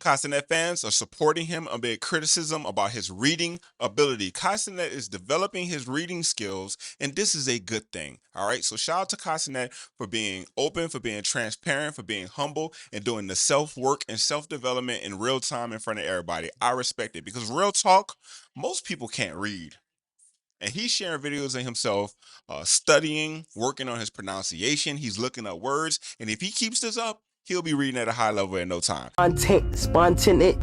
Kai Cenat fans are supporting him amid criticism about his reading ability. Kai Cenat is developing his reading skills, and this is a good thing. All right. So shout out to Kai Cenat for being open, for being transparent, for being humble, and doing the self work and self development in real time in front of everybody. I respect it because real talk, most people can't read. And he's sharing videos of himself studying, working on his pronunciation. He's looking up words. And if he keeps this up, he'll be reading at a high level in no time. Spontaneity.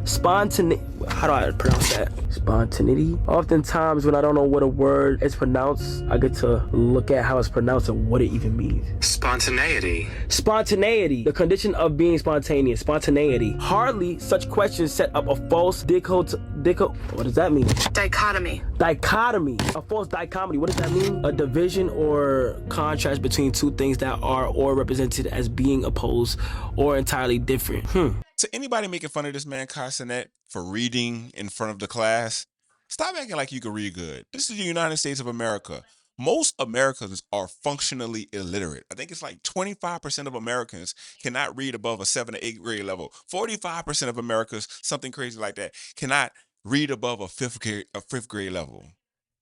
How do I pronounce that? Spontaneity. Oftentimes, when I don't know what a word is pronounced, I get to look at how it's pronounced and what it even means. Spontaneity. Spontaneity. The condition of being spontaneous. Spontaneity. Hardly such questions set up a false what does that mean? Dichotomy. Dichotomy. A false dichotomy. What does that mean? A division or contrast between two things that are or represented as being opposed or entirely different. To anybody making fun of this man, Kai Cenat, for reading in front of the class, stop acting like you can read good. This is the United States of America. Most Americans are functionally illiterate. I think it's like 25% of Americans cannot read above a 7th or 8th grade level. 45% of Americans, something crazy like that, cannot read above a fifth grade level.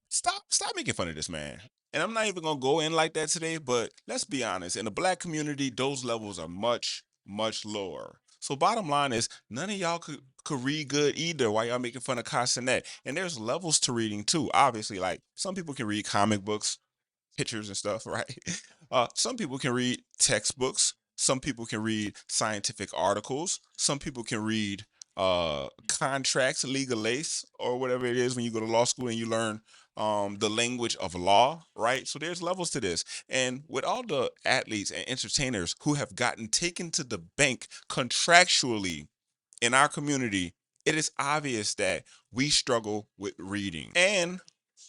Stop making fun of this man. And I'm not even gonna go in like that today, but let's be honest. In the black community, those levels are much, much lower. So bottom line is none of y'all could read good either while y'all making fun of Kai Cenat. And there's levels to reading too. Obviously, like some people can read comic books, pictures and stuff, right? Some people can read textbooks. Some people can read scientific articles. Some people can read contracts, legal ace, or whatever it is when you go to law school and you learn the language of law, right? So there's levels to this. And with all the athletes and entertainers who have gotten taken to the bank contractually in our community, it is obvious that we struggle with reading. And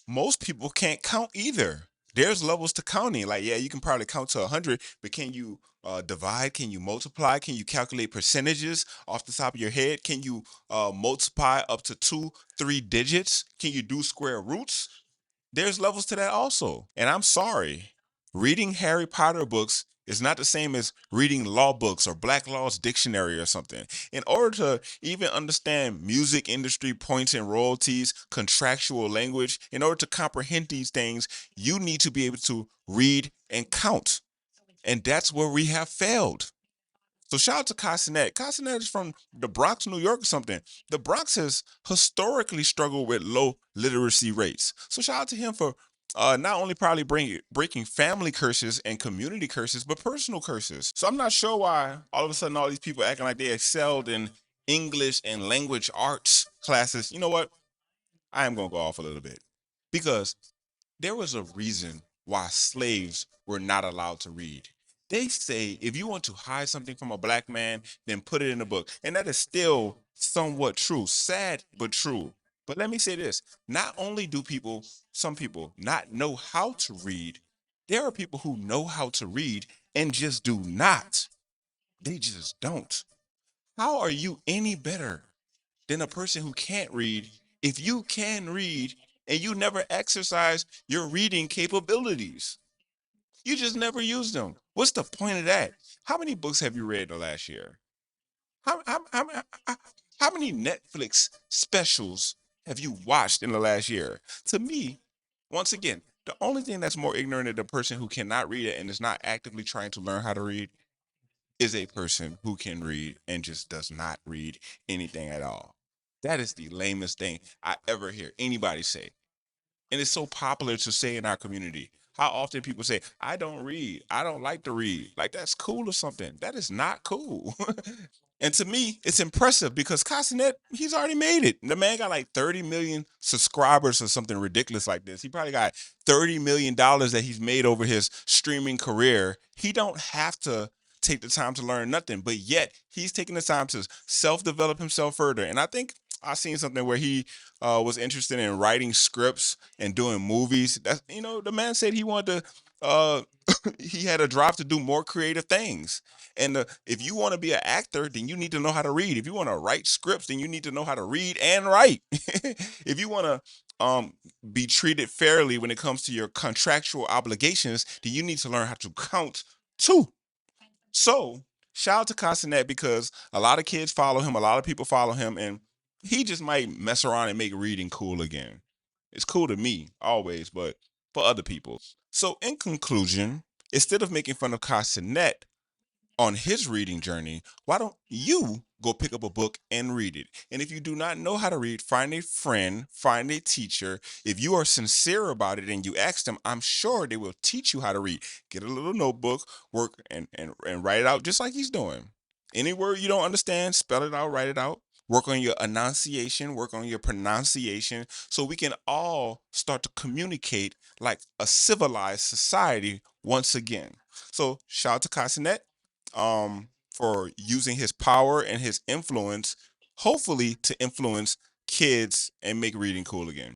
most people can't count either. There's levels to counting. Like, yeah, you can probably count to 100, but can you divide? Can you multiply? Can you calculate percentages off the top of your head? Can you multiply up to 2, 3 digits? Can you do square roots? There's levels to that also. And I'm sorry, reading Harry Potter books is not the same as reading law books or Black Law's Dictionary or something. In order to even understand music industry points and royalties, contractual language, in order to comprehend these things, you need to be able to read and count. And that's where we have failed. So shout out to Kai Cenat. Kai Cenat is from the Bronx, New York or something. The Bronx has historically struggled with low literacy rates. So shout out to him for not only probably breaking family curses and community curses, but personal curses. So I'm not sure why all of a sudden all these people acting like they excelled in English and language arts classes. You know what? I am going to go off a little bit because there was a reason why slaves were not allowed to read. They say if you want to hide something from a black man, then put it in a book. And that is still somewhat true. Sad, but true. But let me say this. Not only do some people not know how to read, there are people who know how to read and just do not. They just don't. How are you any better than a person who can't read if you can read and you never exercise your reading capabilities? You just never use them. What's the point of that? How many books have you read in the last year? How many Netflix specials have you watched in the last year? To me, once again, the only thing that's more ignorant than the person who cannot read it and is not actively trying to learn how to read is a person who can read and just does not read anything at all. That is the lamest thing I ever hear anybody say. And it's so popular to say in our community. How often people say, I don't read. I don't like to read. Like that's cool or something. That is not cool. And to me, it's impressive because Kai Cenat, he's already made it. The man got like 30 million subscribers or something ridiculous like this. He probably got $30 million that he's made over his streaming career. He don't have to take the time to learn nothing, but yet he's taking the time to self-develop himself further. And I think I seen something where he was interested in writing scripts and doing movies. That's the man said he wanted to. He had a drive to do more creative things. And if you want to be an actor, then you need to know how to read. If you want to write scripts, then you need to know how to read and write. If you want to be treated fairly when it comes to your contractual obligations, then you need to learn how to count too. So Shout out to Kai Cenat because a lot of kids follow him, a lot of people follow him, and he just might mess around and make reading cool again. It's cool to me always, but for other people. So in conclusion, instead of making fun of Kai Cenat on his reading journey, why don't you go pick up a book and read it? And if you do not know how to read, find a friend, find a teacher. If you are sincere about it and you ask them, I'm sure they will teach you how to read. Get a little notebook, work and write it out just like he's doing. Any word you don't understand, spell it out, write it out. Work on your enunciation, work on your pronunciation, so we can all start to communicate like a civilized society once again. So shout out to Cassinet for using his power and his influence, hopefully to influence kids and make reading cool again.